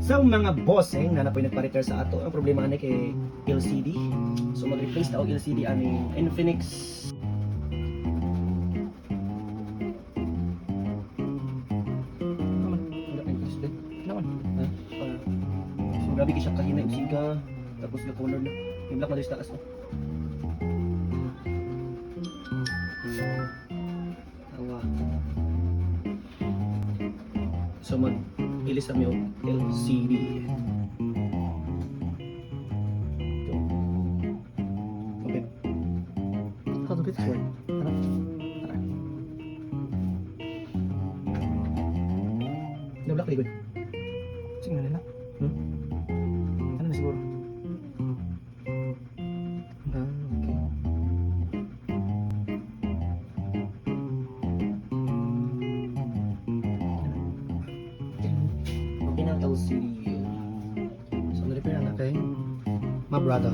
sa mga bossing na napoy nagpa-repair sa ato, ang problema ani kay LCD. So mag-replace ta og LCD ani Infinix so grabe siya kahina yung siga, tapos na color na yung black na dito taas no. Tawa. So mag-ilis kami yung LCD. Okay. How to get this one? Tara. Tara. Na-black na good. Sige na nila. Ano na siguro? Okay. Okay na LCD. So, na-repair na kay my brother.